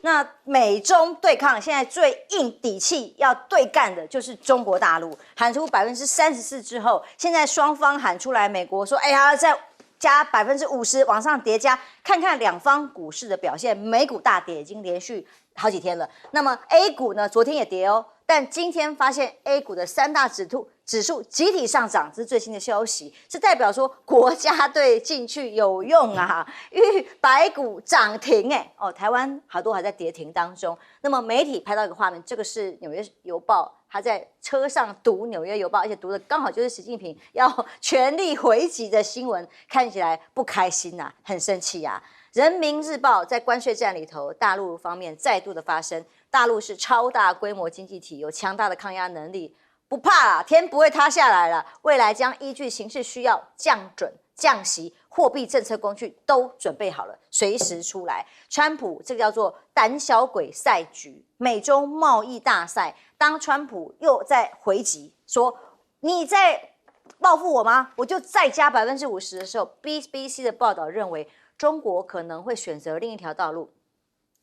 那美中对抗，现在最硬底气要对干的就是中国大陆，喊出34%之后，现在双方喊出来，美国说，哎呀，再加50%往上叠加，看看两方股市的表现，美股大跌已经连续好几天了。那么 A 股呢，昨天也跌哦，但今天发现 A 股的3大指数集体上涨，这是最新的消息，是代表说国家队进去有用啊，百股涨停哦，台湾好多还在跌停当中。那么媒体拍到一个画面，这个是《纽约邮报》，他在车上读《纽约邮报》，而且读的刚好就是习近平要全力回击的新闻，看起来不开心啊，很生气啊。人民日报在关税战里头，大陆方面再度的发声，大陆是超大规模经济体，有强大的抗压能力。不怕啦，天不会塌下来了。未来将依据形势需要降准、降息、货币政策工具都准备好了，随时出来。川普这个叫做胆小鬼赛局，美中贸易大赛。当川普又在回击说你在报复我吗？我就再加50%的时候 ，BBC 的报道认为中国可能会选择另一条道路。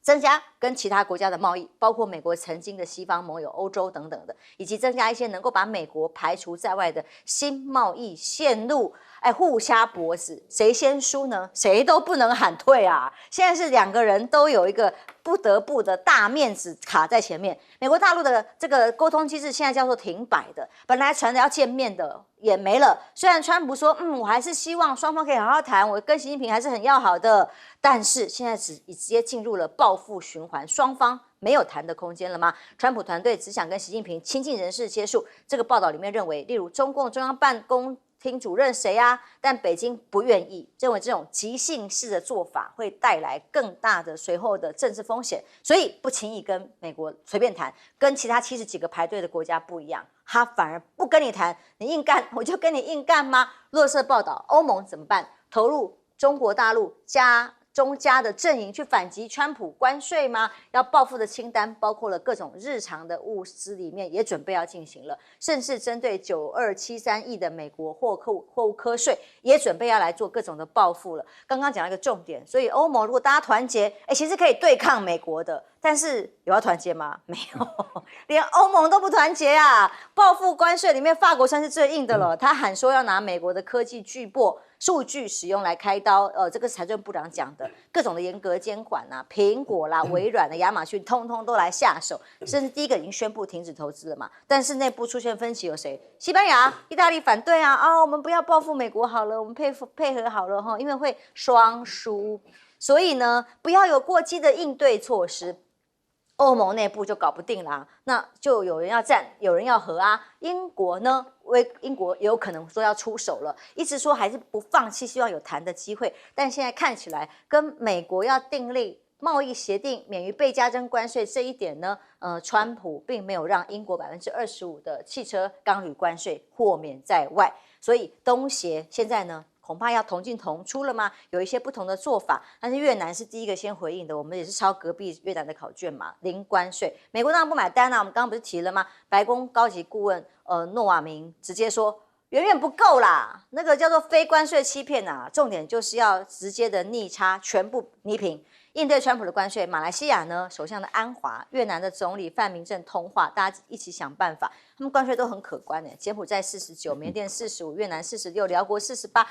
增加跟其他国家的贸易，包括美国曾经的西方盟友、欧洲等等的，以及增加一些能够把美国排除在外的新贸易线路，互掐脖子，谁先输呢？谁都不能喊退啊！现在是两个人都有一个不得不的大面子卡在前面。美国大陆的这个沟通机制现在叫做停摆的，本来传的要见面的也没了。虽然川普说，我还是希望双方可以好好谈，我跟习近平还是很要好的，但是现在直接进入了报复循环，双方没有谈的空间了吗？川普团队只想跟习近平亲近人士接触。这个报道里面认为，例如中共中央办公厅主任谁啊？但北京不愿意，认为这种即兴式的做法会带来更大的随后的政治风险，所以不轻易跟美国随便谈。跟其他70几个排队的国家不一样，他反而不跟你谈，你硬干我就跟你硬干吗？乐色报道，欧盟怎么办？投入中国大陆中加的阵营去反击川普关税吗？要报复的清单包括了各种日常的物资里面也准备要进行了，甚至针对9273亿的美国货物课税也准备要来做各种的报复了。刚刚讲了一个重点，所以欧盟如果大家团结，其实可以对抗美国的，但是有要团结吗？没有，连欧盟都不团结啊！报复关税里面，法国算是最硬的了，他喊说要拿美国的科技巨擘数据使用来开刀，这个是财政部长讲的，各种的严格监管啊，苹果啦、微软的、亚马逊，通通都来下手，甚至第一个已经宣布停止投资了嘛。但是内部出现分歧，有谁？西班牙、意大利反对啊，我们不要报复美国好了，我们配合好了哈，因为会双输，所以呢，不要有过激的应对措施。欧盟内部就搞不定啦，那就有人要战，有人要和啊。英国呢，英国也有可能说要出手了，一直说还是不放弃，希望有谈的机会。但现在看起来，跟美国要订立贸易协定，免于被加征关税这一点呢，川普并没有让英国25%的汽车钢铝关税豁免在外，所以东协现在呢，恐怕要同进同出了吗？有一些不同的做法，但是越南是第一个先回应的，我们也是抄隔壁越南的考卷嘛，零关税。美国当然不买单啊，我们刚刚不是提了吗？白宫高级顾问诺瓦明直接说远远不够啦，那个叫做非关税欺骗啊，重点就是要直接的逆差全部弭平。应对川普的关税，马来西亚呢，首相的安华，越南的总理范明正通话，大家一起想办法。他们关税都很可观诶，柬埔寨49，缅甸45，越南46，辽国48，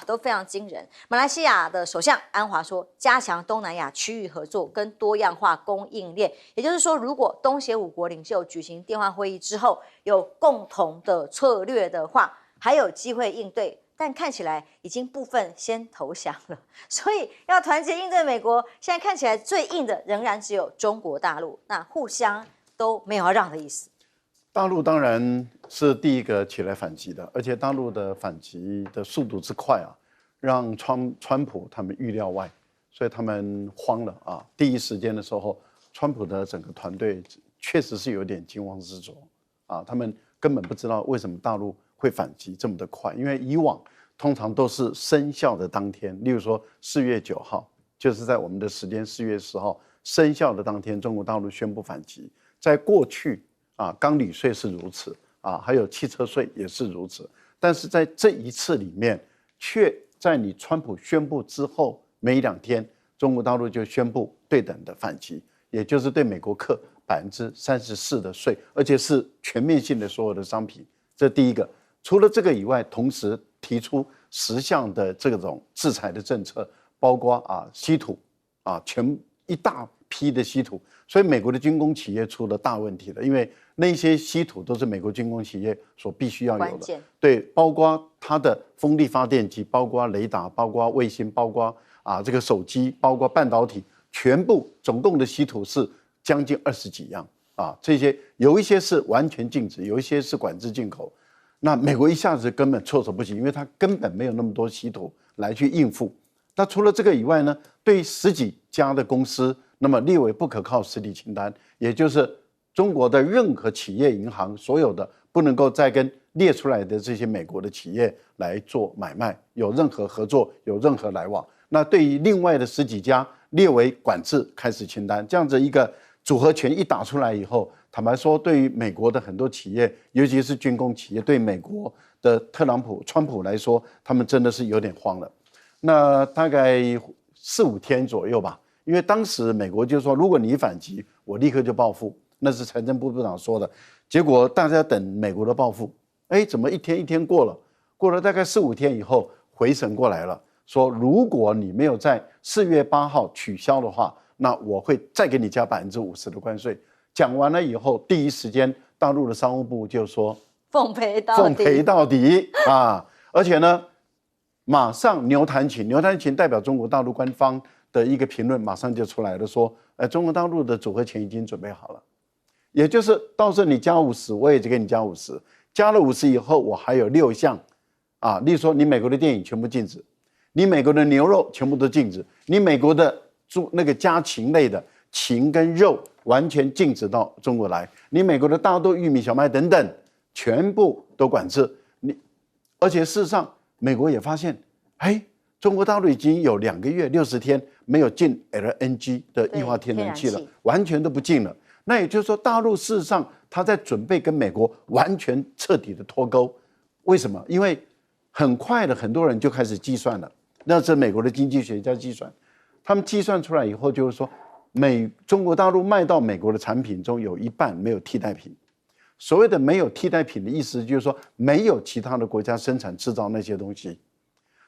都非常惊人。马来西亚的首相安华说，加强东南亚区域合作跟多样化供应链，也就是说，如果东协5国领袖举行电话会议之后，有共同的策略的话，还有机会应对。但看起来已经部分先投降了，所以要团结应对美国，现在看起来最硬的仍然只有中国大陆，那互相都没有要让的意思。大陆当然是第一个起来反击的，而且大陆的反击的速度之快啊，让川普他们预料外，所以他们慌了啊。第一时间的时候，川普的整个团队确实是有点惊慌失措啊，他们根本不知道为什么大陆会反击这么的快，因为以往通常都是生效的当天，例如说4月9号，就是在我们的时间4月10号生效的当天，中国大陆宣布反击。在过去啊，钢铝税是如此啊，还有汽车税也是如此，但是在这一次里面，却在你川普宣布之后没2天，中国大陆就宣布对等的反击，也就是对美国课34%的税，而且是全面性的所有的商品。这第一个。除了这个以外，同时提出10项的这种制裁的政策，包括稀土一大批的稀土，所以美国的军工企业出了大问题了，因为那些稀土都是美国军工企业所必须要有的。对，包括它的风力发电机，包括雷达，包括卫星，包括这个手机，包括半导体，全部总共的稀土是将近20几样这些有一些是完全禁止，有一些是管制进口。那美国一下子根本措手不及，因为它根本没有那么多稀土来去应付。那除了这个以外呢，对10几家的公司，那么列为不可靠实体清单，也就是中国的任何企业、银行，所有的不能够再跟列出来的这些美国的企业来做买卖，有任何合作，有任何来往。那对于另外的10几家列为管制开始清单，这样子一个组合拳一打出来以后，坦白说，对于美国的很多企业，尤其是军工企业，对美国的川普来说，他们真的是有点慌了。那大概4、5天左右吧，因为当时美国就说，如果你反击，我立刻就报复，那是财政部部长说的。结果大家等美国的报复，怎么一天一天过了？过了大概4、5天以后，回神过来了，说如果你没有在4月8号取消的话，那我会再给你加50%的关税。讲完了以后，第一时间大陆的商务部就说奉陪到底而且呢，马上牛弹琴代表中国大陆官方的一个评论，马上就出来了，说，中国大陆的组合拳已经准备好了，也就是到时候你加50%，我也就给你加50%，加了50%以后，我还有6项例如说你美国的电影全部禁止，你美国的牛肉全部都禁止，你美国的那个家禽类的禽跟肉完全禁止到中国来，你美国的大豆、玉米、小麦等等全部都管制。而且事实上，美国也发现，中国大陆已经有2个月60天没有进 LNG 的液化天然气了，完全都不进了。那也就是说，大陆事实上他在准备跟美国完全彻底的脱钩。为什么？因为很快的很多人就开始计算了，那是美国的经济学家计算，他们计算出来以后就是说，中国大陆卖到美国的产品中有1半没有替代品。所谓的没有替代品的意思就是说，没有其他的国家生产制造那些东西。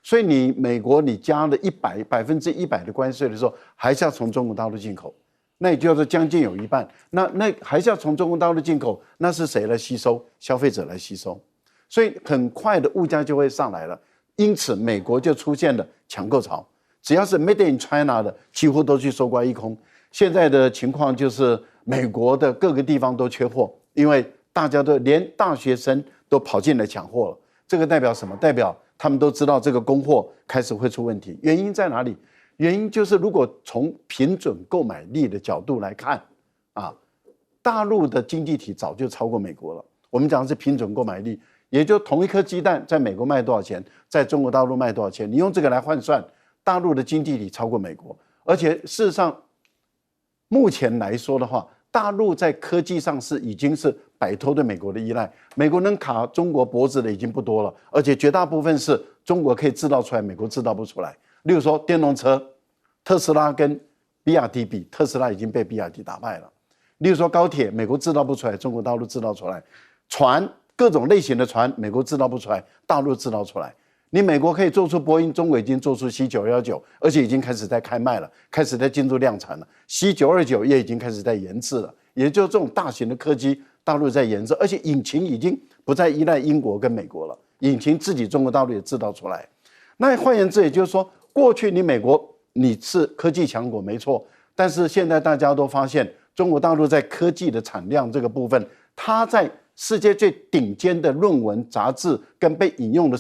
所以你美国你加了100%的关税的时候，还是要从中国大陆进口，那也就是将近有1半。那还是要从中国大陆进口，那是谁来吸收？消费者来吸收。所以很快的物价就会上来了。因此，美国就出现了抢购潮，只要是 Made in China 的，几乎都去收刮一空。现在的情况就是，美国的各个地方都缺货，因为大家都连大学生都跑进来抢货了。这个代表什么？代表他们都知道这个供货开始会出问题。原因在哪里？原因就是如果从平准购买力的角度来看，大陆的经济体早就超过美国了。我们讲的是平准购买力，也就同一颗鸡蛋在美国卖多少钱，在中国大陆卖多少钱，你用这个来换算，大陆的经济体超过美国。而且事实上，目前来说的话，大陆在科技上已经是摆脱对美国的依赖，美国能卡中国脖子的已经不多了，而且绝大部分是中国可以制造出来，美国制造不出来。例如说电动车，特斯拉跟比亚迪比，特斯拉已经被比亚迪打败了。例如说高铁，美国制造不出来，中国大陆制造出来。船，各种类型的船，美国制造不出来，大陆制造出来。你美国可以做出波音，中国已经做出 C919， 而且已经开始在开卖了，开始在进入量产了。C929也已经开始在研制了，也就是这种大型的科技，大陆在研制，而且引擎已经不再依赖英国跟美国了，引擎自己中国大陆也制造出来。那换言之，也就是说，过去你美国你是科技强国没错，但是现在大家都发现，中国大陆在科技的产量这个部分，它在世界最顶尖的论文、杂志跟被引用的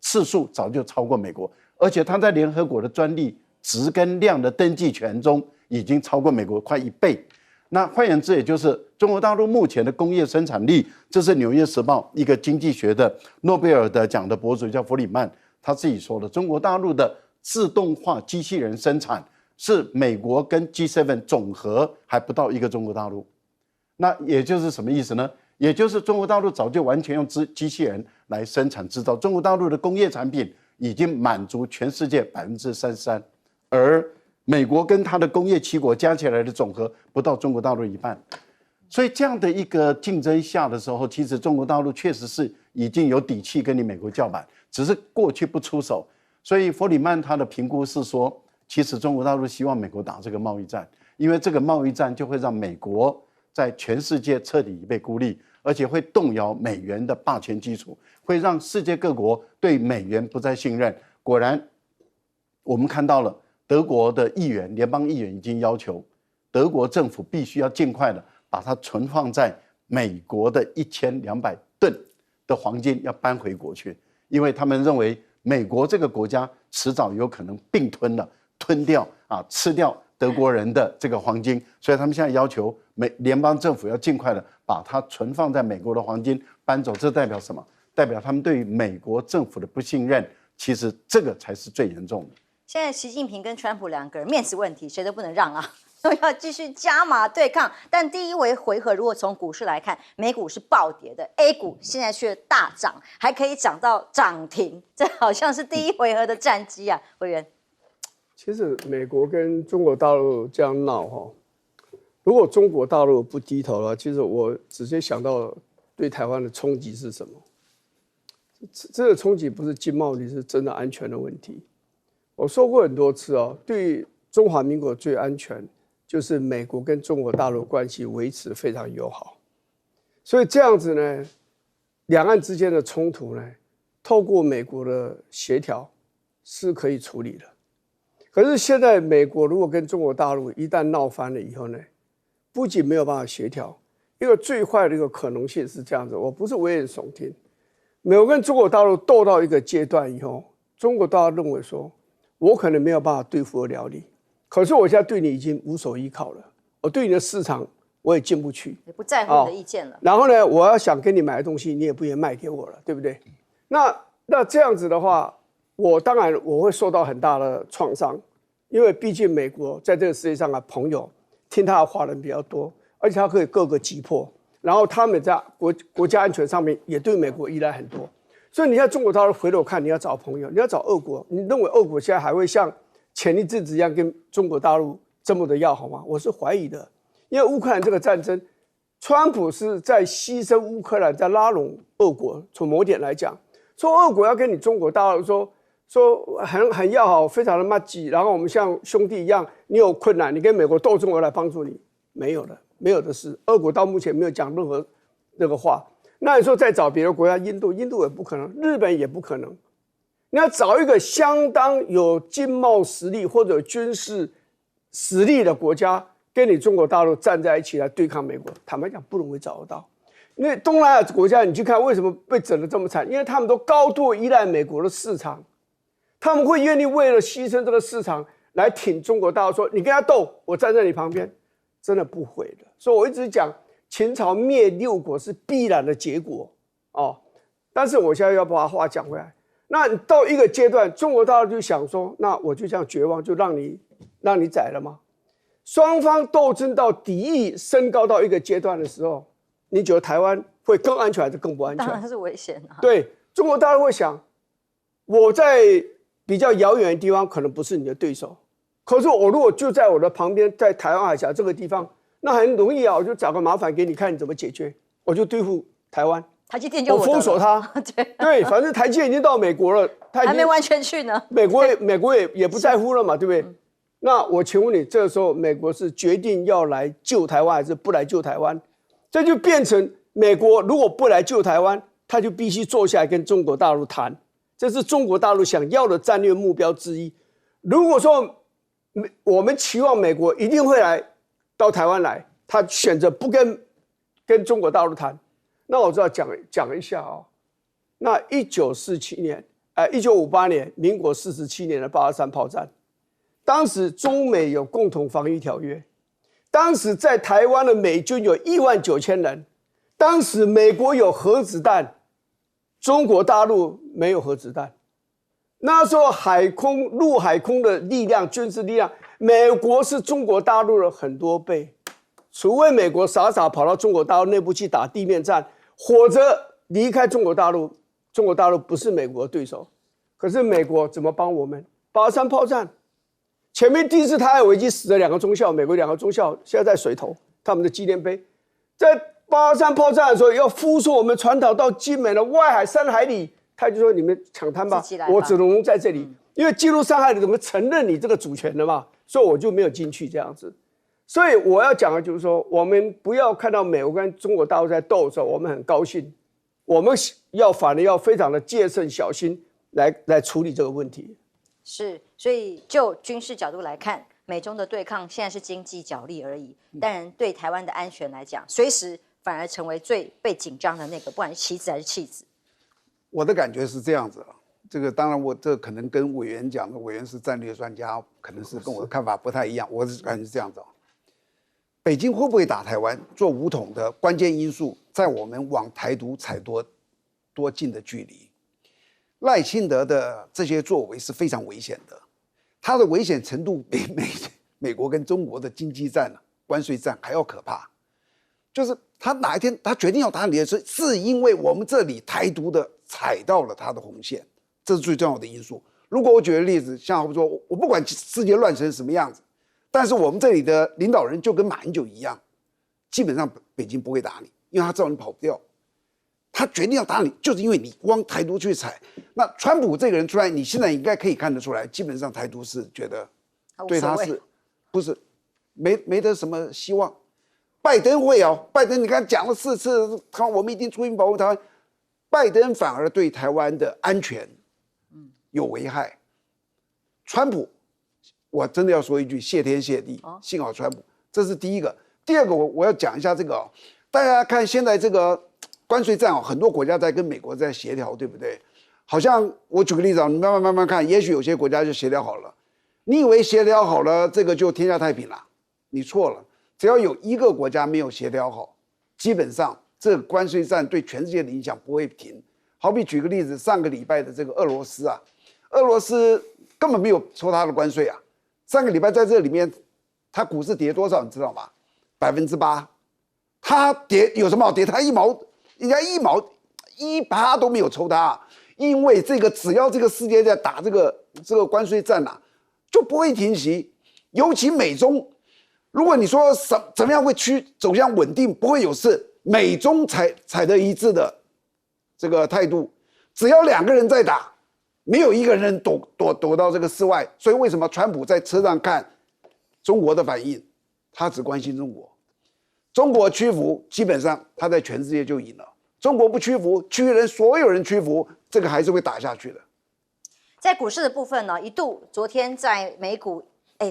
次数早就超过美国，而且它在联合国的专利值跟量的登记权中已经超过美国快1倍。那换言之，也就是中国大陆目前的工业生产力，这是《纽约时报》一个经济学的诺贝尔的奖的博主叫弗里曼，他自己说的，中国大陆的自动化机器人生产是美国跟 G7 总和还不到一个中国大陆。那也就是什么意思呢？也就是中国大陆早就完全用机器人来生产制造，中国大陆的工业产品已经满足全世界33%，而美国跟它的工业7国加起来的总和不到中国大陆一半。所以这样的一个竞争下的时候，其实中国大陆确实是已经有底气跟你美国叫板，只是过去不出手。所以弗里曼他的评估是说，其实中国大陆希望美国打这个贸易战，因为这个贸易战就会让美国在全世界彻底被孤立，而且会动摇美元的霸权基础，会让世界各国对美元不再信任。果然，我们看到了德国的议员、联邦议员已经要求德国政府必须要尽快的把它存放在美国的1200吨的黄金要搬回国去，因为他们认为美国这个国家迟早有可能并吞掉吃掉德国人的这个黄金，所以他们现在要求联邦政府要尽快的把它存放在美国的黄金搬走。这代表什么？代表他们对于美国政府的不信任，其实这个才是最严重的。现在习近平跟川普两个人面子问题，谁都不能让啊，都要继续加码对抗。但第一回合如果从股市来看，美股是暴跌的 ，A 股现在却大涨，还可以涨到涨停，这好像是第一回合的战绩啊，委员。其实美国跟中国大陆这样闹哈，如果中国大陆不低头了，其实我直接想到对台湾的冲击是什么？这个冲击不是经贸，是真的安全的问题。我说过很多次哦，对中华民国最安全就是美国跟中国大陆关系维持非常友好，所以这样子呢，两岸之间的冲突呢，透过美国的协调是可以处理的。可是现在美国如果跟中国大陆一旦闹翻了以后呢，不仅没有办法协调，一个最坏的一个可能性是这样子，我不是危言耸听，美国跟中国大陆斗到一个阶段以后，中国大陆认为说，我可能没有办法对付得了你，可是我现在对你已经无所依靠了，我对你的市场我也进不去，也不在乎你的意见了。然后呢，我要想跟你买的东西，你也不愿意卖给我了，对不对？那这样子的话，当然我会受到很大的创伤，因为毕竟美国在这个世界上的朋友听他的话人比较多，而且他可以各个击破，然后他们在国家安全上面也对美国依赖很多。所以你在中国大陆回头看，你要找朋友，你要找俄国，你认为俄国现在还会像前一阵子一样跟中国大陆这么的要好吗？我是怀疑的，因为乌克兰这个战争，川普是在牺牲乌克兰，在拉拢俄国。从某点来讲，说俄国要跟你中国大陆说很要好，非常的默契，然后我们像兄弟一样，你有困难，你跟美国斗争，我来帮助你，没有的，没有的事。俄国到目前没有讲任何那个话。那你说再找别的国家，印度也不可能，日本也不可能。你要找一个相当有经贸实力或者军事实力的国家，跟你中国大陆站在一起来对抗美国，坦白讲不容易找得到。因为东南亚国家，你去看为什么被整得这么惨，因为他们都高度依赖美国的市场，他们会愿意为了牺牲这个市场来挺中国大陆，说你跟他斗，我站在你旁边，真的不会的。所以我一直讲，秦朝灭六国是必然的结果哦。但是我现在要把话讲回来，那到一个阶段，中国大陆就想说，那我就这样绝望，就让你宰了吗？双方斗争到敌意升高到一个阶段的时候，你觉得台湾会更安全还是更不安全？当然是危险啊。对，中国大陆会想，我在比较遥远的地方可能不是你的对手，可是我如果就在我的旁边，在台湾海峡这个地方，那很容易啊，我就找个麻烦给你看你怎么解决，我就对付台湾。台积电就我封锁它，对，反正台积电已经到美国了，还没完全去呢。美国也不在乎了嘛，对不对？那我请问你，这个时候美国是决定要来救台湾，还是不来救台湾？这就变成美国如果不来救台湾，他就必须坐下来跟中国大陆谈，这是中国大陆想要的战略目标之一。如果说我们期望美国一定会来到台湾来，他选择不跟中国大陆谈，那我就要讲一下哦。那1958年，民国47年的823炮战，当时中美有共同防御条约，当时在台湾的美军有19000人，当时美国有核子弹，中国大陆没有核子弹。那时候海空、陆海空的力量、军事力量，美国是中国大陆的很多倍。除非美国傻跑到中国大陆内部去打地面战，或者离开中国大陆，中国大陆不是美国的对手。可是美国怎么帮我们？823炮战，前面第一次台海危机死了2个中校，美国2个中校现在在水头，他们的纪念碑，在823炮战的时候要敷出我们船岛到金门的外海3海里，他就说你们抢滩吧，我只能在这里，因为进入3海里怎么承认你这个主权了嘛，所以我就没有进去这样子。所以我要讲的就是说，我们不要看到美国跟中国大陆在斗的时候，我们很高兴，我们反而要非常的戒慎小心来处理这个问题。是，所以就军事角度来看，美中的对抗现在是经济角力而已。当然，对台湾的安全来讲，随时反而成为最被紧张的那个，不管是棋子还是弃子。我的感觉是这样子，这个当然这可能跟委员讲的，委员是战略专家，可能是跟我的看法不太一样。我的感觉是这样子。北京会不会打台湾，做武统的关键因素，在我们往台独踩多近的距离。赖清德的这些作为是非常危险的，他的危险程度比美国跟中国的经济战、关税战还要可怕。就是他哪一天他决定要打你的时候，是因为我们这里台独的踩到了他的红线，这是最重要的因素。如果我举个例子，像我说，我不管世界乱成什么样子。但是我们这里的领导人就跟马英九一样，基本上北京不会打你，因为他知道你跑不掉。他决定要打你，就是因为你往台独去踩。那川普这个人出来，你现在应该可以看得出来，基本上台独是觉得对他是不是没得什么希望。拜登会哦，拜登你看讲了4次，我们一定出兵保护台湾，拜登反而对台湾的安全有危害。川普。我真的要说一句，谢天谢地，幸好川普，这是第一个。第二个，我要讲一下这个大家看现在这个关税战很多国家在跟美国在协调，对不对？好像我举个例子你慢慢看，也许有些国家就协调好了。你以为协调好了，这个就天下太平了？你错了，只要有一个国家没有协调好，基本上这个关税战对全世界的影响不会停。好比举个例子，上个礼拜的这个俄罗斯啊，俄罗斯根本没有抽他的关税啊。上个礼拜在这里面，它股市跌多少你知道吗？8%。它跌有什么好跌？它人家1%都没有抽它，因为这个只要这个世界在打这个关税战啊，就不会停息。尤其美中，如果你说怎么样会走向稳定，不会有事，美中采得一致的这个态度，只要2个人在打。没有一个人躲到这个室外，所以为什么川普在车上看中国的反应，他只关心中国，中国屈服，基本上他在全世界就赢了。中国不屈服，所有人屈服，这个还是会打下去的。在股市的部分呢，一度昨天在美股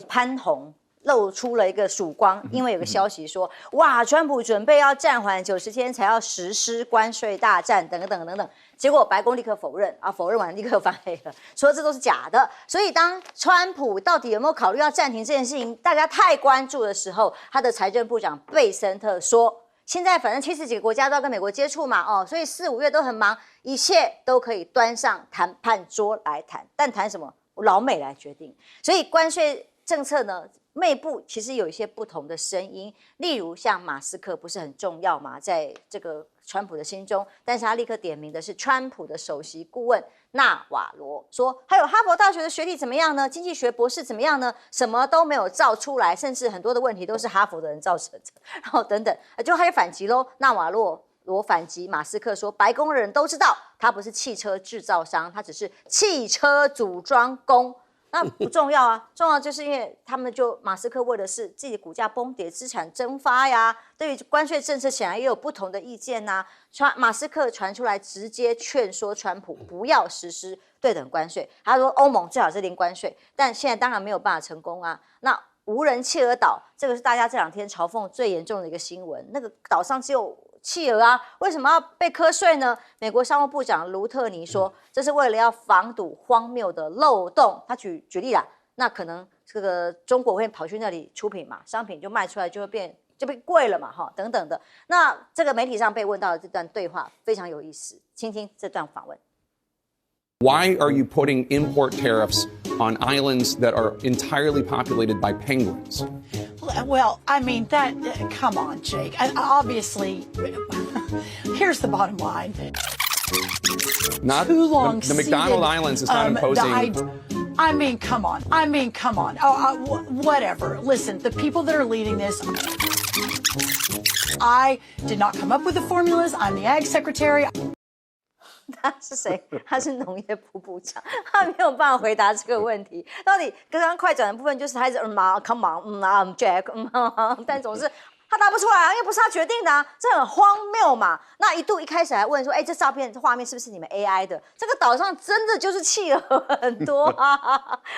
潘红。露出了一个曙光，因为有个消息说，哇，川普准备要暂缓90天才要实施关税大战，等等等等。结果白宫立刻否认啊，否认完立刻翻黑了，说这都是假的。所以当川普到底有没有考虑要暂停这件事情，大家太关注的时候，他的财政部长贝森特说，现在反正70几个国家都要跟美国接触嘛，所以4、5月都很忙，一切都可以端上谈判桌来谈，但谈什么，老美来决定。所以关税政策呢？内部其实有一些不同的声音，例如像马斯克不是很重要嘛，在这个川普的心中，但是他立刻点名的是川普的首席顾问纳瓦罗，说还有哈佛大学的学历怎么样呢？经济学博士怎么样呢？什么都没有造出来，甚至很多的问题都是哈佛的人造成的，然后等等，就还有反击喽。纳瓦罗反击马斯克说，白宫的人都知道他不是汽车制造商，他只是汽车组装工。那不重要啊，重要就是因为他们马斯克为的是自己的股价崩跌、资产蒸发呀。对于关税政策，显然也有不同的意见呐。马斯克传出来直接劝说川普不要实施对等关税，他说欧盟最好是零关税，但现在当然没有办法成功啊。那无人企鹅岛，这个是大家这2天嘲讽最严重的一个新闻，那个岛上只有企鹅啊，为什么要被课税呢？美国商务部长卢特尼说，这是为了要防堵荒谬的漏洞。他举例啦，那可能这个中国会跑去那里出品嘛，商品就卖出来就被贵了嘛，等等的。那这个媒体上被问到的这段对话非常有意思，听听这段访问。Why are you putting import tariffs on islands that are entirely populated by penguins? Well, I mean, come on, Jake. Obviously, here's the bottom line. Not Too long the McDonald Islands is not imposing. I mean, come on. I mean, come on. Oh, whatever. Listen, the people that are leading this, I did not come up with the formulas. I'm the ag secretary. 他是谁？他是农业部部长，他没有办法回答这个问题。到底刚刚快转的部分就是他一直come on Jack但总是他答不出来啊，因为不是他决定的啊，这很荒谬嘛。那一开始还问说，这照片、这画面是不是你们 AI 的？这个岛上真的就是企鹅很多啊。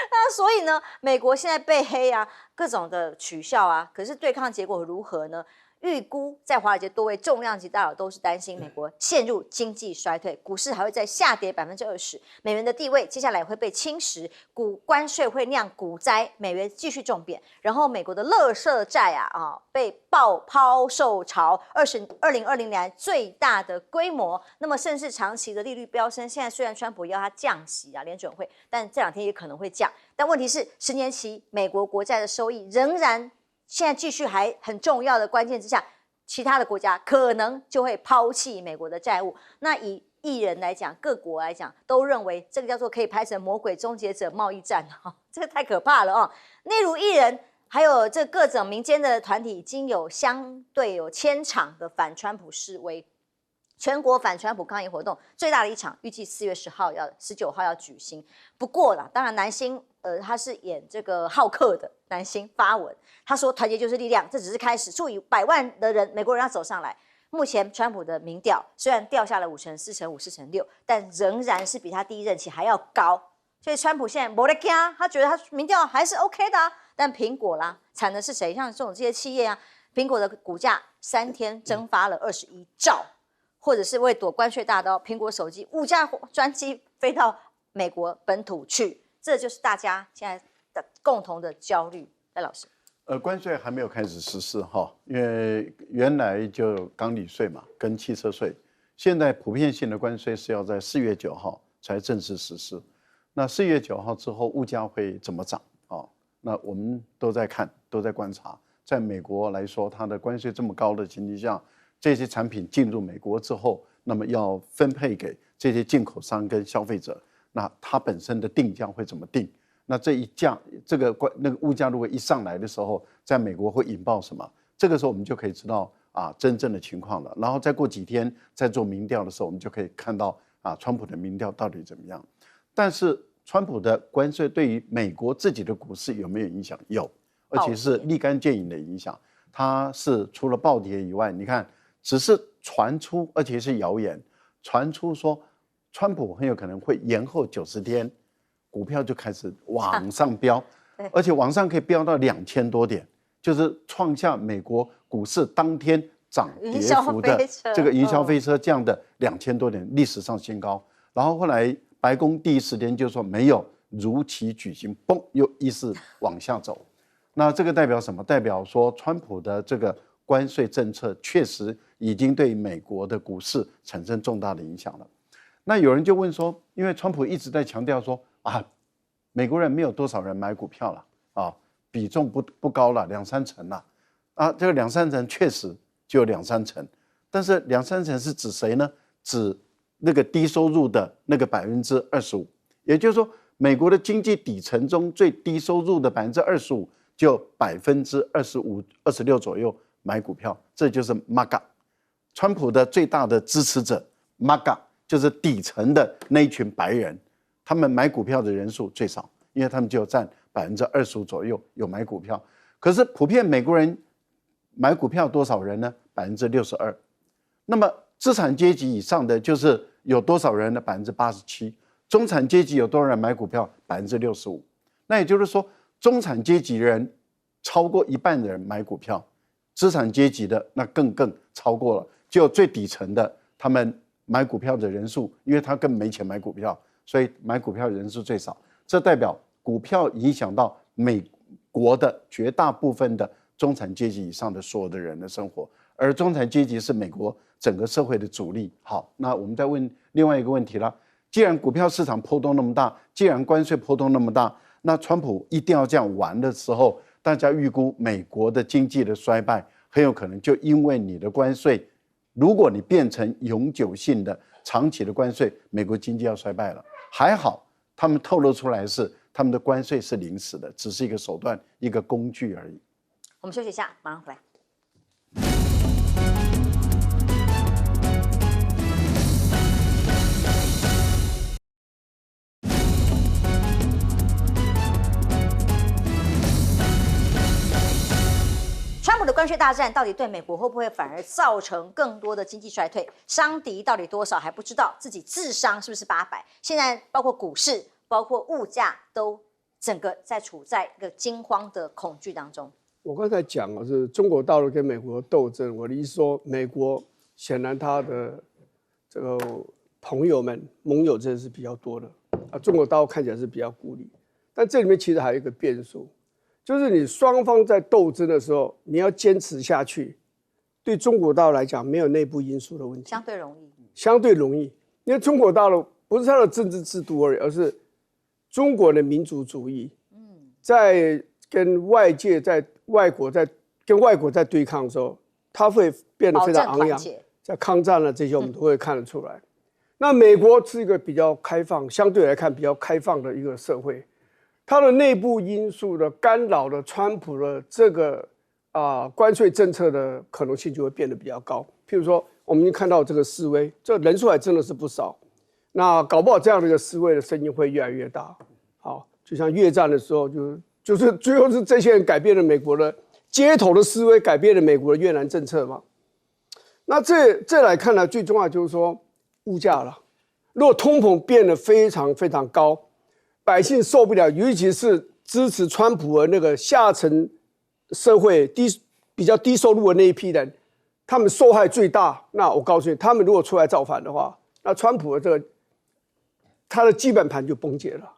那所以呢，美国现在被黑啊，各种的取笑啊，可是对抗结果如何呢？预估在华尔街多位重量级大佬都是担心美国陷入经济衰退，股市还会再下跌20%，美元的地位接下来会被侵蚀，关税会酿股灾，美元继续重贬，然后美国的垃圾债被爆抛售潮，2020年最大的规模，那么甚至长期的利率飙升，现在虽然川普要他降息联准会，但这2天也可能会降，但问题是10年期美国国债的收益仍然。现在继续还很重要的关键之下，其他的国家可能就会抛弃美国的债务。那以艺人来讲，各国来讲，都认为这个叫做可以拍成魔鬼终结者贸易战这个太可怕了例如艺人，还有这各种民间的团体，已经有相对有千场的反川普示威。全国反川普抗议活动最大的一场，预计4月19号要举行。不过啦，当然男星他是演这个浩克的男星发文，他说团结就是力量，这只是开始，数以百万的人美国人要走上来。目前川普的民调虽然掉下了5成、4成、5、4成6，但仍然是比他第一任期还要高。所以川普现在没得惊，他觉得他民调还是 OK 的但苹果啦，惨的是谁？像这些企业苹果的股价3天蒸发了21兆。或者是为躲关税大刀，苹果手机5架专机飞到美国本土去，这就是大家现在的共同的焦虑。赖老师，关税还没有开始实施因为原来就钢铝税嘛，跟汽车税，现在普遍性的关税是要在4月9号才正式实施。那4月9号之后，物价会怎么涨那我们都在看，都在观察。在美国来说，它的关税这么高的情形下，这些产品进入美国之后，那么要分配给这些进口商跟消费者，那它本身的定价会怎么定？那这个物价如果一上来的时候，在美国会引爆什么？这个时候我们就可以知道真正的情况了。然后再过几天再做民调的时候，我们就可以看到川普的民调到底怎么样。但是川普的关税对于美国自己的股市有没有影响？有，而且是立竿见影的影响。它是除了暴跌以外，你看。只是传出，而且是谣言，传出说川普很有可能会延后90天，股票就开始往上飙，而且往上可以飙到2000多点，就是创下美国股市当天涨跌幅的这个营销飞车这样的2000多点历史上新高。然后后来白宫第一时间就说没有如期举行，嘣又一次往下走。那这个代表什么？代表说川普的这个关税政策确实已经对美国的股市产生重大的影响了。那有人就问说，因为川普一直在强调说美国人没有多少人买股票了比重不高了，2-3成了这个2-3成确实就有2-3成，但是2-3成是指谁呢？指那个低收入的那个25%，也就是说，美国的经济底层中最低收入的25%就25%、26%左右。买股票，这就是 MAGA， 川普的最大的支持者 MAGA 就是底层的那一群白人，他们买股票的人数最少，因为他们就占25%左右有买股票。可是普遍美国人买股票多少人呢？62%。那么资产阶级以上的就是有多少人呢？87%。中产阶级有多少人买股票？65%。那也就是说，中产阶级人超过1半的人买股票。资产阶级的那更超过了，只有最底层的他们买股票的人数，因为他更没钱买股票，所以买股票的人数最少。这代表股票影响到美国的绝大部分的中产阶级以上的所有的人的生活，而中产阶级是美国整个社会的主力。好，那我们再问另外一个问题了：既然股票市场波动那么大，既然关税波动那么大，那川普一定要这样玩的时候，大家预估美国的经济的衰败很有可能就因为你的关税，如果你变成永久性的长期的关税，美国经济要衰败了。还好他们透露出来是他们的关税是临时的，只是一个手段、一个工具而已。我们休息一下，马上回来。川普的关税大战到底对美国会不会反而造成更多的经济衰退？伤敌到底多少还不知道，自己智商是不是800？现在包括股市、包括物价，都整个处在一个惊慌的恐惧当中。我刚才讲的是中国大陆跟美国斗争，我的意思说，美国显然他的这个朋友们、盟友真的是比较多的啊，中国大陆看起来是比较孤立，但这里面其实还有一个变数。就是你双方在斗争的时候，你要坚持下去，对中国大陆来讲没有内部因素的问题，相对容易。相对容易，因为中国大陆不是它的政治制度而已，而是中国的民族主义。在跟外界、跟外国在对抗的时候，它会变得非常昂扬。在抗战了这些，我们都会看得出来。那美国是一个比较开放，相对来看比较开放的一个社会。它的内部因素的干扰了川普的这个关税政策的可能性就会变得比较高。譬如说，我们已经看到这个示威，这人数还真的是不少。那搞不好这样的一个示威的声音会越来越大。好，就像越战的时候，就是最后是这些人改变了美国的街头的示威，改变了美国的越南政策嘛。那这来看呢，最重要就是说物价了。如果通膨变得非常非常高，百姓受不了，尤其是支持川普的那个下层社会比较低收入的那一批人，他们受害最大。那我告诉你，他们如果出来造反的话，那川普的他的基本盘就崩解了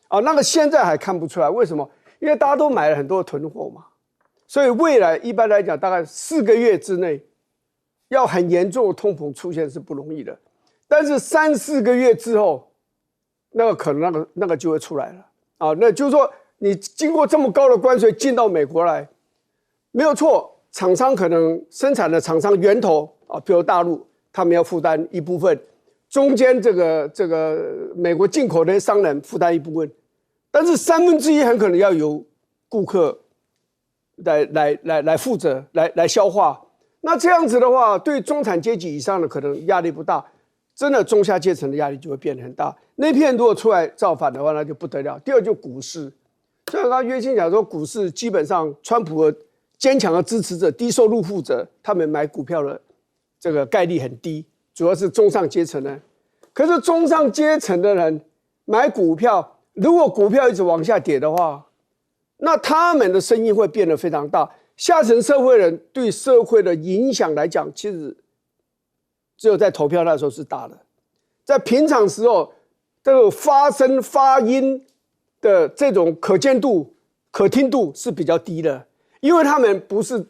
啊。那个现在还看不出来，为什么？因为大家都买了很多囤货嘛，所以未来一般来讲，大概4个月之内，要很严重的通膨出现是不容易的。但是3、4个月之后，那个可能那个就会出来了啊。那就是说，你经过这么高的关税进到美国来，没有错，厂商可能生产的厂商源头啊，比如大陆，他们要负担一部分，中间这个美国进口的商人负担一部分，但是1/3很可能要由顾客来负责来消化。那这样子的话，对中产阶级以上的可能压力不大。真的中下阶层的压力就会变得很大。那批人如果出来造反的话，那就不得了。第二就股市，像刚刚约清讲说，股市基本上川普的坚强的支持者、低收入户者，他们买股票的这个概率很低，主要是中上阶层人。可是中上阶层的人买股票，如果股票一直往下跌的话，那他们的声音会变得非常大。下层社会人对社会的影响来讲，其实只有在投票那时候是大的，在平常时候，这个发声发音的这种可见度、可听度是比较低的，因为他们不是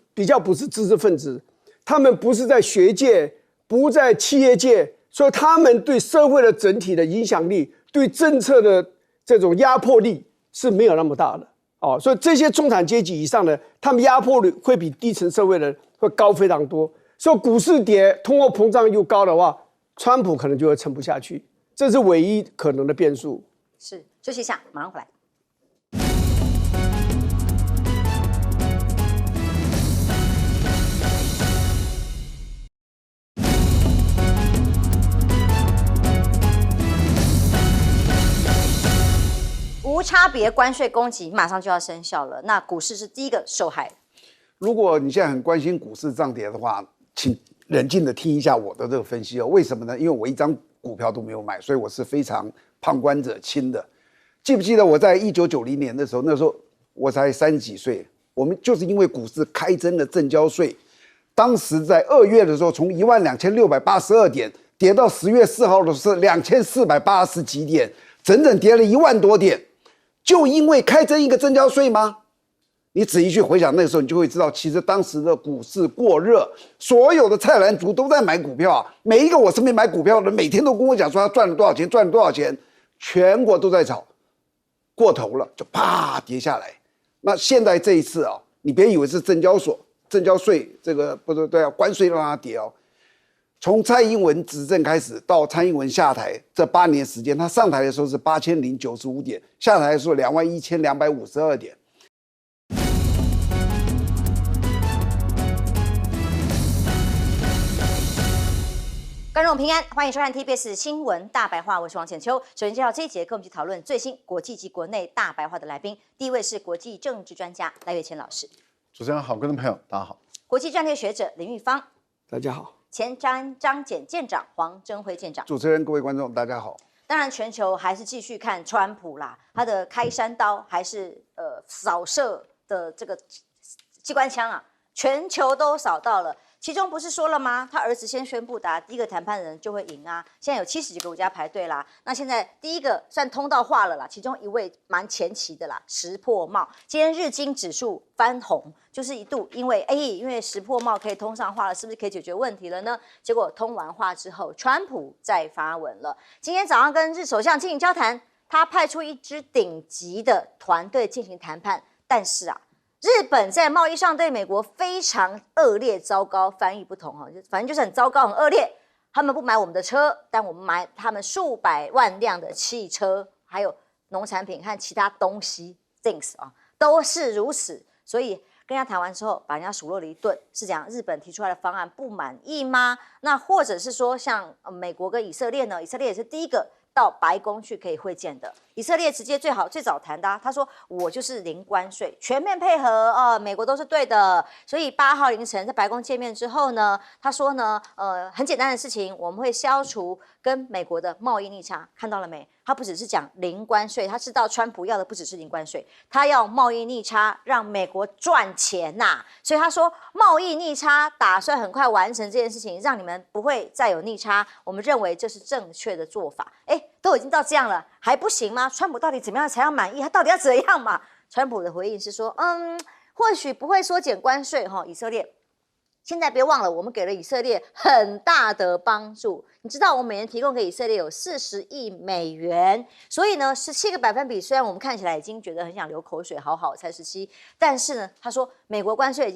知识分子，他们不是在学界，不在企业界，所以他们对社会的整体的影响力、对政策的这种压迫力是没有那么大的哦。所以这些中产阶级以上的，他们压迫力会比低层社会的人会高非常多。所以股市跌，通货膨胀又高的话，川普可能就会撑不下去，这是唯一可能的变数。是，休息一下，马上回来。无差别关税攻击马上就要生效了，那股市是第一个受害。如果你现在很关心股市涨跌的话，请冷静的听一下我的这个分析哦。为什么呢？因为我一张股票都没有买，所以我是非常旁观者清的。记不记得我在1990年的时候，那时候我才30几岁，我们就是因为股市开征了证交税，当时在2月的时候，从12682点跌到10月4号的时候是2480几点，整整跌了1万多点，就因为开征一个证交税吗？你仔细去回想那个时候，你就会知道，其实当时的股市过热，所有的菜篮族都在买股票啊。每一个我身边买股票的人，每天都跟我讲说他赚了多少钱，赚了多少钱，全国都在炒，过头了就啪跌下来。那现在这一次啊，你别以为是证交税这个不是对啊，关税让它跌哦，从蔡英文执政开始到蔡英文下台这8年时间，他上台的时候是8095点，下台的时候21252点。观众平安，欢迎收看 TBS 新闻大白话，我是王浅秋。首先介绍这一节，跟我们一起讨论最新国际及国内大白话的来宾。第一位是国际政治专家赖岳谦老师，主持人好，观众朋友大家好。国际战略学者林玉芳，大家好。前张检舰长黄征辉舰长，主持人、各位观众，大家好。当然，全球还是继续看川普啦，他的开山刀还是扫射的这个机关枪啊，全球都扫到了。其中不是说了吗？他儿子先宣布第一个谈判人就会赢啊！现在有70几个国家排队啦。那现在第一个算通道化了啦，其中一位蛮前期的啦，石破茂。今天日经指数翻红，就是一度因为石破茂可以通上化了，是不是可以解决问题了呢？结果通完话之后，川普再发文了。今天早上跟日首相进行交谈，他派出一支顶级的团队进行谈判，但是啊。日本在贸易上对美国非常恶劣、糟糕，翻译不同哈，反正就是很糟糕、很恶劣。他们不买我们的车，但我们买他们数百万辆的汽车，还有农产品和其他东西 things 啊，都是如此。所以跟人家谈完之后，把人家数落了一顿，是讲日本提出来的方案不满意吗？那或者是说，像美国跟以色列呢？以色列也是第一个到白宫去可以会见的。以色列直接最早谈的他说我就是零关税，全面配合美国都是对的。所以8号凌晨在白宫见面之后呢，他说呢，很简单的事情，我们会消除跟美国的贸易逆差，看到了没？他不只是讲零关税，他知道川普要的不只是零关税，他要贸易逆差，让美国赚钱呐。所以他说贸易逆差打算很快完成这件事情，让你们不会再有逆差。我们认为这是正确的做法。都已经到这样了，还不行吗？川普到底怎么样才要满意？他到底要怎样嘛？川普的回应是说，或许不会缩减关税哈。以色列现在别忘了，我们给了以色列很大的帮助。你知道，我们每年提供给以色列有40亿美元，所以呢，17个百分比，虽然我们看起来已经觉得很想流口水，好才17，但是呢，他说美国关税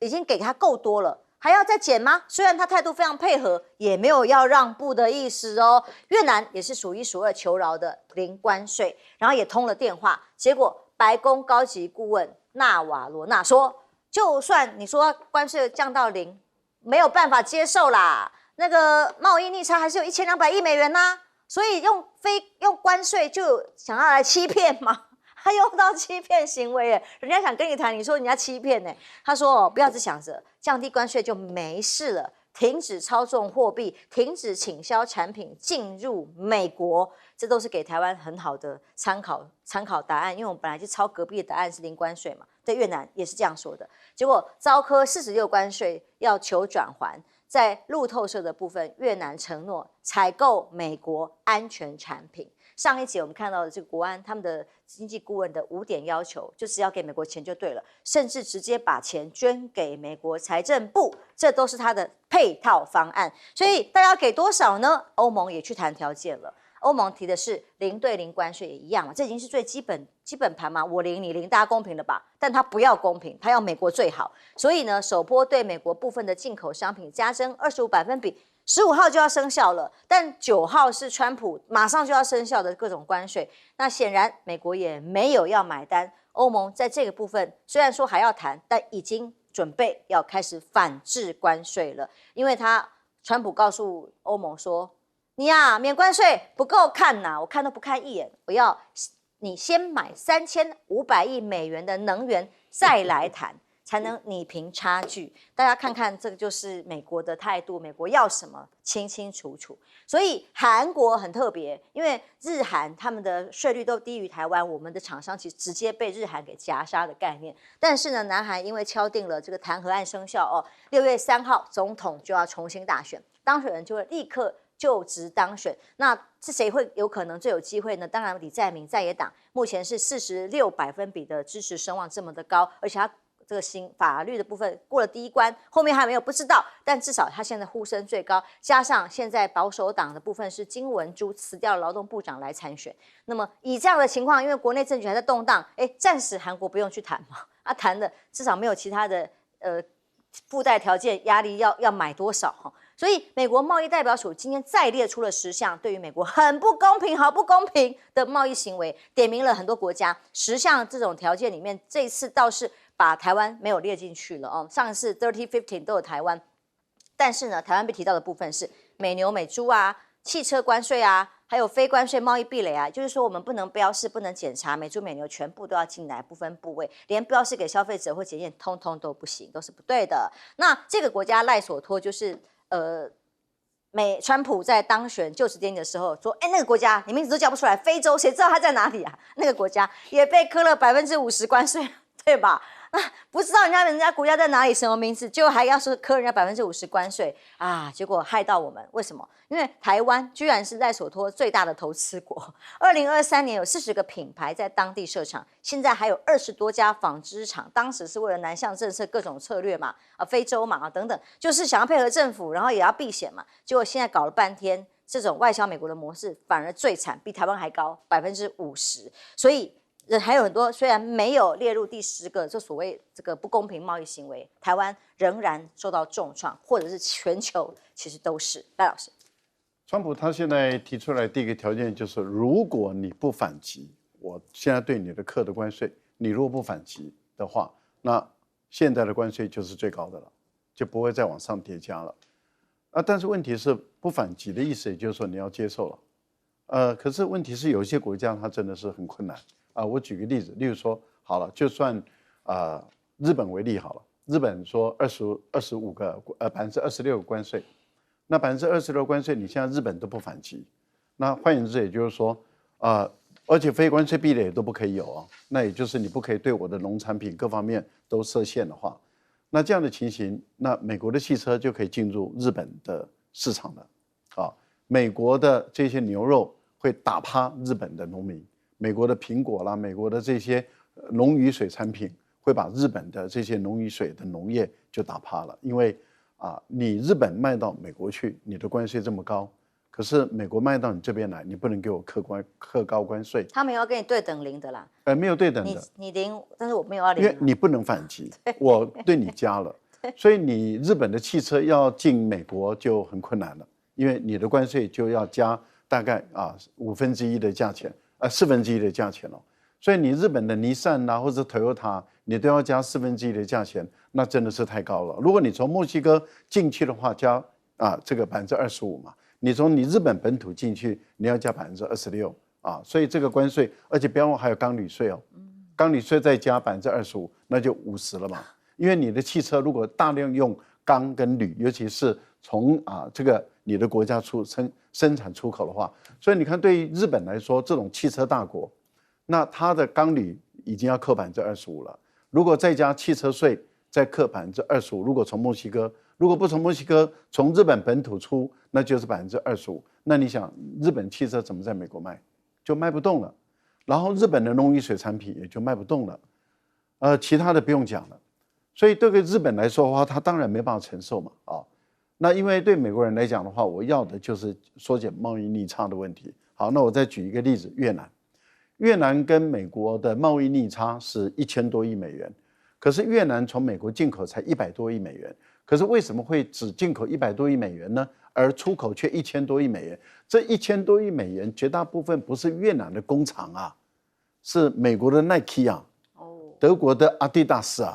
已经给他够多了。还要再减吗？虽然他态度非常配合，也没有要让步的意思哦。越南也是数1数2求饶的零关税，然后也通了电话。结果白宫高级顾问纳瓦罗纳说，就算你说关税降到0，没有办法接受啦。那个贸易逆差还是有1200亿美元呐，所以用关税就想要来欺骗吗？他用到欺骗行为耶，人家想跟你谈，你说人家欺骗呢？他说不要只想着降低关税就没事了，停止操纵货币，停止倾销产品进入美国，这都是给台湾很好的参考答案。因为我们本来就抄隔壁的答案是零关税嘛，对越南也是这样说的，结果遭科46关税要求转还。在路透社的部分，越南承诺采购美国安全产品。上一集我们看到的这个国安他们的经济顾问的5点要求，就是要给美国钱就对了，甚至直接把钱捐给美国财政部，这都是他的配套方案。所以大家要给多少呢？欧盟也去谈条件了。欧盟提的是0对0关税也一样嘛，这已经是最基本盘嘛，我0你0，大家公平了吧？但他不要公平，他要美国最好。所以呢，首波对美国部分的进口商品加征25百分比。15号就要生效了，但9号是川普马上就要生效的各种关税。那显然美国也没有要买单。欧盟在这个部分虽然说还要谈，但已经准备要开始反制关税了。因为川普告诉欧盟说：“你呀，免关税不够看呐，我看都不看一眼，我要你先买3500亿美元的能源，再来谈。”才能拟平差距。大家看看，这个就是美国的态度，美国要什么清清楚楚。所以韩国很特别，因为日韩他们的税率都低于台湾，我们的厂商其实直接被日韩给夹杀的概念。但是呢，南韩因为敲定了这个弹劾案生效6月3号总统就要重新大选，当选人就会立刻就职当选。那是谁会有可能最有机会呢？当然李在明在野党目前是46百分比的支持声望这么的高，而且他这个新法律的部分过了第一关，后面还没有不知道，但至少他现在呼声最高，加上现在保守党的部分是金文珠辞掉了劳动部长来参选，那么以这样的情况，因为国内政局还在动荡，暂时韩国不用去谈嘛，谈的至少没有其他的附带条件压力要买多少所以美国贸易代表署今天再列出了10项对于美国很不公平、好不公平的贸易行为，点名了很多国家，10项这种条件里面，这一次倒是把台湾没有列进去了哦。上次 30-15 都有台湾，但是呢，台湾被提到的部分是美牛、美猪啊、汽车关税啊，还有非关税贸易壁垒啊，就是说我们不能标示、不能检查美猪美牛全部都要进来，不分部位，连标示给消费者或检验，通通都不行，都是不对的。那这个国家赖索托就是川普在当选就职典礼的时候说，那个国家你名字都叫不出来，非洲谁知道它在哪里啊？那个国家也被科了50%关税，对吧？那不知道人家国家在哪里，什么名字，结果还要是科人家50%关税啊！结果害到我们，为什么？因为台湾居然是赖索托最大的投资国，2023年有40个品牌在当地设厂，现在还有20多家纺织厂。当时是为了南向政策各种策略嘛，非洲嘛等等，就是想要配合政府，然后也要避险嘛。结果现在搞了半天，这种外销美国的模式反而最惨，比台湾还高50%，所以。还有很多，虽然没有列入第10个，就所谓这个不公平贸易行为，台湾仍然受到重创，或者是全球其实都是。赖老师，川普他现在提出来第一个条件就是，如果你不反击，我现在对你的课的关税，你如果不反击的话，那现在的关税就是最高的了，就不会再往上叠加了。但是问题是不反击的意思，也就是说你要接受了。可是问题是有一些国家它真的是很困难。我举个例子，例如说，好了，就算日本为例好了，日本说26个26%的关税，那26%的关税，你现在日本都不反击，那换言之，也就是说，而且非关税壁垒都不可以有啊，那也就是你不可以对我的农产品各方面都设限的话，那这样的情形，那美国的汽车就可以进入日本的市场了，美国的这些牛肉会打趴日本的农民。美国的苹果啦，美国的这些农渔水产品会把日本的这些农渔水的农业就打趴了，因为你日本卖到美国去，你的关税这么高，可是美国卖到你这边来，你不能给我课高关税。他们要跟你对等零的啦。没有对等的，你零，但是我没有要零，因为你不能反击，我对你加了，所以你日本的汽车要进美国就很困难了，因为你的关税就要加大概1/5的价钱。1/4的价钱了，所以你日本的尼桑啊或者 Toyota， 你都要加1/4的价钱，那真的是太高了。如果你从墨西哥进去的话，加这个25%嘛，你从你日本本土进去，你要加26%所以这个关税，而且不要忘还有钢铝税哦，钢铝税再加25%，那就50了嘛。因为你的汽车如果大量用钢跟铝，尤其是从这个你的国家生产出口的话，所以你看，对于日本来说，这种汽车大国，那它的钢铝已经要扣25%了。如果再加汽车税，再扣25%，如果从墨西哥，如果不从墨西哥，从日本本土出，那就是25%。那你想，日本汽车怎么在美国卖？就卖不动了。然后日本的农渔水产品也就卖不动了。其他的不用讲了。所以对于日本来说的话，他当然没办法承受嘛，那因为对美国人来讲的话，我要的就是缩减贸易逆差的问题。好，那我再举一个例子，越南跟美国的贸易逆差是1000多亿美元，可是越南从美国进口才100多亿美元，可是为什么会只进口100多亿美元呢？而出口却1000多亿美元？这1000多亿美元绝大部分不是越南的工厂是美国的 Nike 德国的 Adidas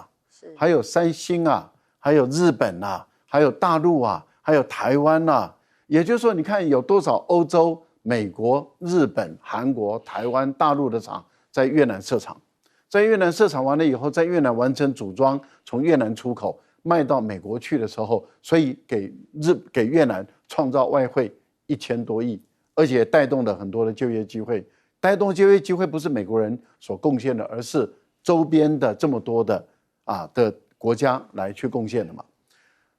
还有三星还有日本还有大陆还有台湾也就是说，你看有多少欧洲、美国、日本、韩国、台湾、大陆的厂在越南设厂，在越南设厂完了以后，在越南完成组装，从越南出口卖到美国去的时候，所以给越南创造外汇1000多亿，而且带动了很多的就业机会。带动就业机会不是美国人所贡献的，而是周边的这么多的国家来去贡献的嘛。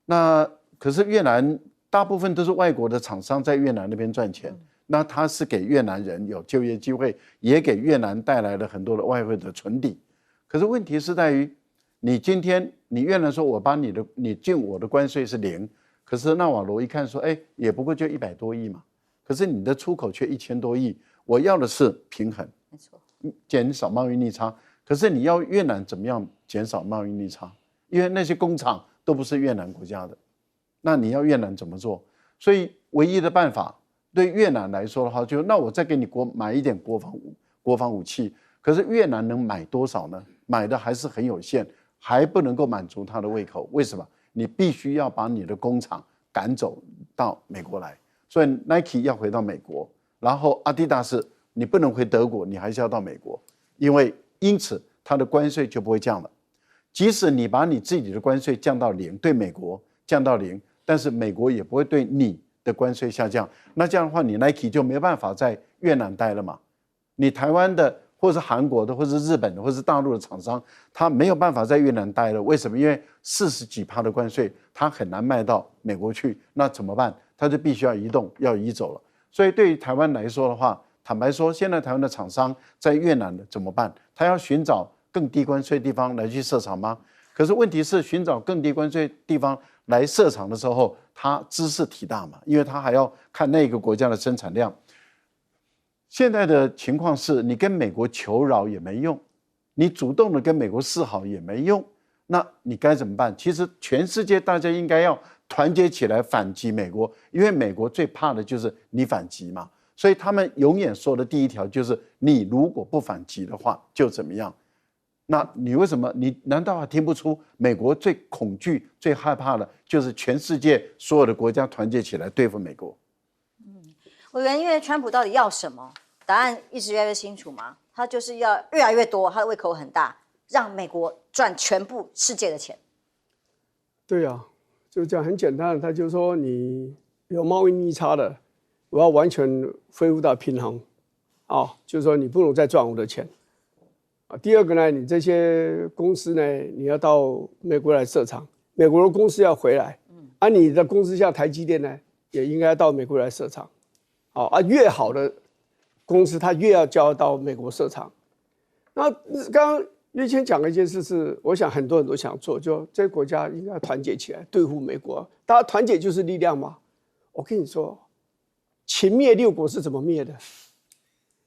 那可是越南大部分都是外国的厂商在越南那边赚钱，那他是给越南人有就业机会，也给越南带来了很多的外汇的存底。可是问题是在于，你今天你越南说我把你进我的关税是0，可是纳瓦罗一看说，也不过就100多亿嘛，可是你的出口却1000多亿，我要的是平衡，没错，减少贸易逆差。可是你要越南怎么样减少贸易逆差？因为那些工厂都不是越南国家的，那你要越南怎么做？所以唯一的办法对越南来说的话，就那我再给你买一点国防武器，可是越南能买多少呢？买的还是很有限，还不能够满足他的胃口。为什么？你必须要把你的工厂赶走到美国来，所以 Nike 要回到美国，然后阿迪达斯你不能回德国，你还是要到美国，因此它的关税就不会降了。即使你把你自己的关税降到0，对美国降到0，但是美国也不会对你的关税下降。那这样的话，你 Nike 就没办法在越南待了嘛？你台湾的，或是韩国的，或是日本的，或是大陆的厂商，他没有办法在越南待了。为什么？因为40几%的关税，他很难卖到美国去。那怎么办？他就必须要移走了。所以对于台湾来说的话，坦白说，现在台湾的厂商在越南的怎么办？他要寻找更低关税地方来去设厂吗？可是问题是，寻找更低关税地方来设厂的时候，他知识体大嘛，因为他还要看那个国家的生产量。现在的情况是，你跟美国求饶也没用，你主动的跟美国示好也没用，那你该怎么办？其实全世界大家应该要团结起来反击美国，因为美国最怕的就是你反击嘛。所以他们永远说的第一条就是，你如果不反击的话，就怎么样？那你为什么？你难道还听不出美国最恐惧、最害怕的就是全世界所有的国家团结起来对付美国？委员，因为川普到底要什么？答案一直越来越清楚嘛，他就是要越来越多，他的胃口很大，让美国赚全部世界的钱。对啊，就这样很简单，他就说你有贸易逆差的，我要完全恢复到平衡，就是说你不能再赚我的钱。第二个呢，你这些公司呢，你要到美国来设厂，美国的公司要回来，你的公司像台积电呢，也应该到美国来设厂，越好的公司它越要交到美国设厂。那刚刚岳谦讲了一件事是，我想很多人都想做，就这些国家应该团结起来对付美国，大家团结就是力量嘛。我跟你说，秦灭六国是怎么灭的？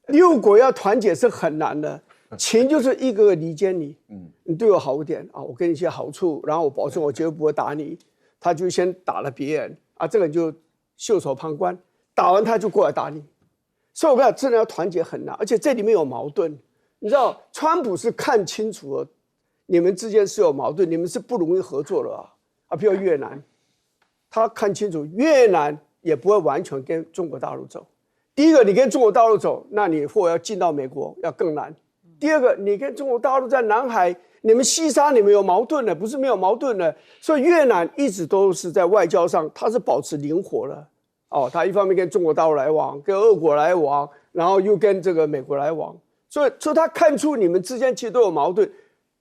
六国要团结是很难的。秦就是一个个离间你，你对我好一点我给你一些好处，然后我保证我绝对不会打你。他就先打了别人这个人就袖手旁观，打完他就过来打你。所以我跟你讲，真的要团结很难，而且这里面有矛盾。你知道，川普是看清楚了你们之间是有矛盾，你们是不容易合作的譬如越南，他看清楚越南也不会完全跟中国大陆走。第一个，你跟中国大陆走，那你货要进到美国要更难。第二个，你跟中国大陆在南海，你们西沙你们有矛盾的，不是没有矛盾的。所以越南一直都是在外交上，它是保持灵活的。他一方面跟中国大陆来往，跟俄国来往，然后又跟这个美国来往，所以他看出你们之间其实都有矛盾。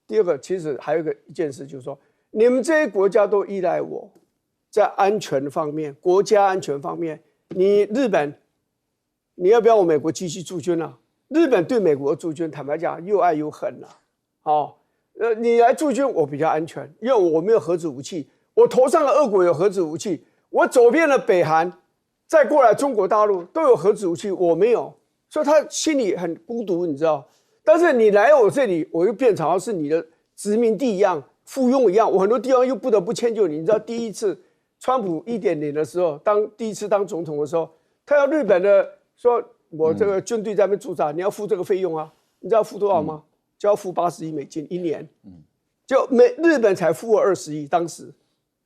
第二个，其实还有一件事，就是说你们这些国家都依赖我，在安全方面、国家安全方面，你日本，你要不要我美国继续驻军啊？日本对美国驻军，坦白讲又爱又恨你来驻军我比较安全，因为我没有核子武器，我头上的俄国有核子武器，我走遍了北韩。再过来中国大陆都有核子武器，我没有，所以他心里很孤独，你知道。但是你来我这里，我又变成是你的殖民地一样，附庸一样，我很多地方又不得不迁就你。你知道第一次川普1.0的时候，第一次当总统的时候，他要日本的说，我这个军队在那边驻扎，你要付这个费用啊，你知道付多少吗？就要付80亿美金1年，就日本才付了20亿，当时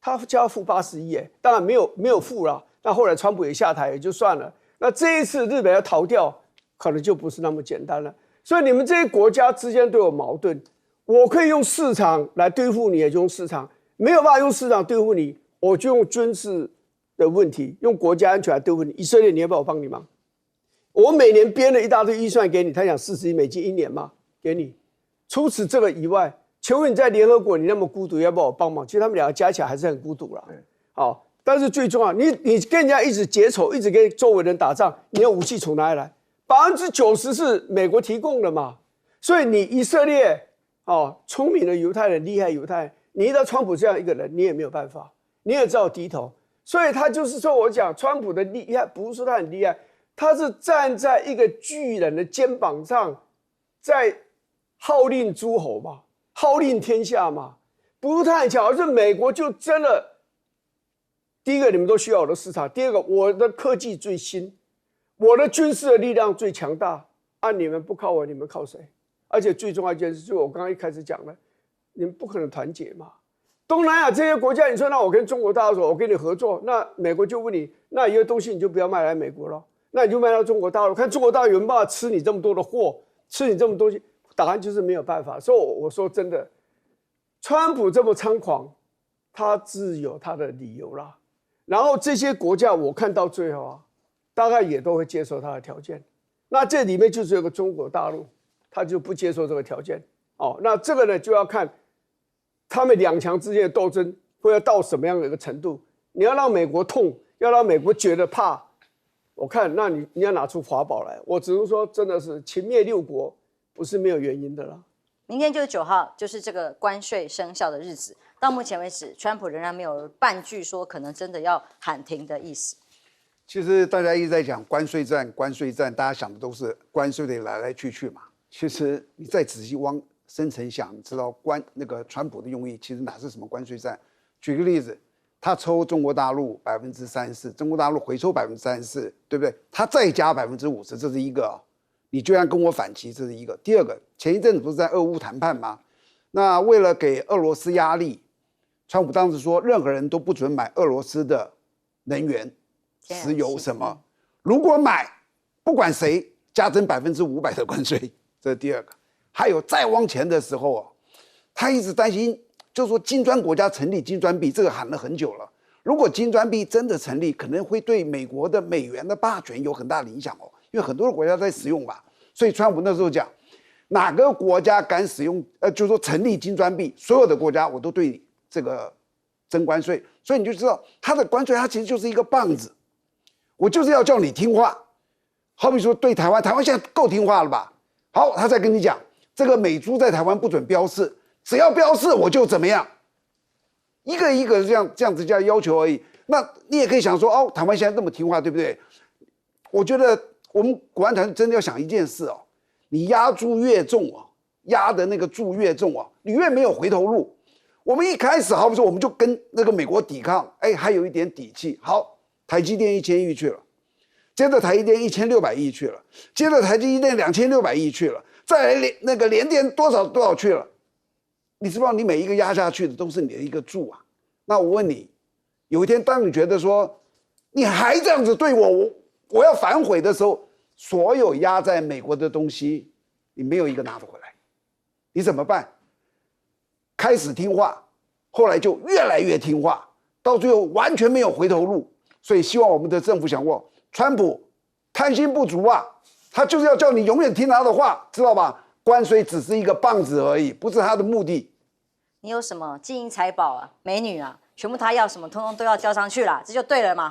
他就要付80亿，当然没有付了。那后来川普也下台也就算了，那这一次日本要逃掉，可能就不是那么简单了。所以你们这些国家之间都有矛盾，我可以用市场来对付你，也就用市场；没有办法用市场对付你，我就用军事的问题，用国家安全来对付你。以色列，你要不要我帮你忙？我每年编了一大堆预算给你，他讲40亿美金1年嘛，给你。除此这个以外，请问你在联合国你那么孤独，要不要我帮忙？其实他们两个加起来还是很孤独啦。好。但是最重要，你跟人家一直结仇，一直跟周围人打仗，你的武器从哪里来？90%是美国提供的嘛。所以你以色列聪明的犹太人、厉害犹太人，你遇到川普这样一个人，你也没有办法，你也只好低头。所以他就是说我讲川普的厉害，不是说他很厉害，他是站在一个巨人的肩膀上，在号令诸侯嘛，号令天下嘛，不是他很强，而是美国就真的。第一个，你们都需要我的市场；第二个，我的科技最新，我的军事的力量最强大。你们不靠我，你们靠谁？而且最重要一件事，就是我刚刚一开始讲的，你们不可能团结嘛。东南亚这些国家，你说那我跟中国大陆说，我跟你合作，那美国就问你，那一个东西你就不要卖来美国了，那你就卖到中国大陆，看中国大陆有没有办法吃你这么多的货，吃你这么多东西。答案就是没有办法。所以我说真的，川普这么猖狂，他自有他的理由啦。然后这些国家，我看到最后啊，大概也都会接受他的条件。那这里面就是有个中国大陆，他就不接受这个条件。那这个呢就要看他们两强之间的斗争会要到什么样的一个程度。你要让美国痛，要让美国觉得怕，我看那你要拿出法宝来。我只能说，真的是秦灭六国不是没有原因的啦。明天就是9号，就是这个关税生效的日子。到目前为止，川普仍然没有半句说可能真的要喊停的意思。其实大家一直在讲关税战，关税战，大家想的都是关税的来来去去嘛。其实你再仔细往深层想，你知道那个川普的用意其实哪是什么关税战？举个例子，他抽中国大陆34%，中国大陆回抽34%，对不对？他再加50%，这是一个。你居然跟我反击，这是一个。第二个，前一阵子不是在俄乌谈判吗？那为了给俄罗斯压力，川普当时说，任何人都不准买俄罗斯的能源。石油什么？如果买，不管谁，加征500%的关税，这是第二个。还有再往前的时候他一直担心，就是说金砖国家成立金砖币，这个喊了很久了。如果金砖币真的成立，可能会对美国的美元的霸权有很大的影响因为很多的国家在使用吧。所以川普那时候讲，哪个国家敢使用，就是说成立金砖币，所有的国家我都对这个征关税。所以你就知道，他的关税它其实就是一个棒子。我就是要叫你听话，好比说对台湾，台湾现在够听话了吧？好，他再跟你讲，这个美猪在台湾不准标示，只要标示我就怎么样，一个一个这样子加要求而已。那你也可以想说，台湾现在那么听话，对不对？我觉得我们国安团真的要想一件事你压注越重压的那个注越重你越没有回头路。我们一开始好比说我们就跟那个美国抵抗，还有一点底气，好。台积电1000亿去了，接着台积电1600亿去了，接着台积电2600亿去了，再来那个联电多少去了？你知不知道你每一个压下去的都是你的一个注啊？那我问你，有一天当你觉得说你还这样子对我要反悔的时候，所有压在美国的东西，你没有一个拿得回来，你怎么办？开始听话，后来就越来越听话，到最后完全没有回头路。所以希望我们的政府想过，川普贪心不足他就是要叫你永远听他的话，知道吧？关税只是一个棒子而已，不是他的目的。你有什么金银财宝美女全部他要什么，通通都要交上去啦，这就对了嘛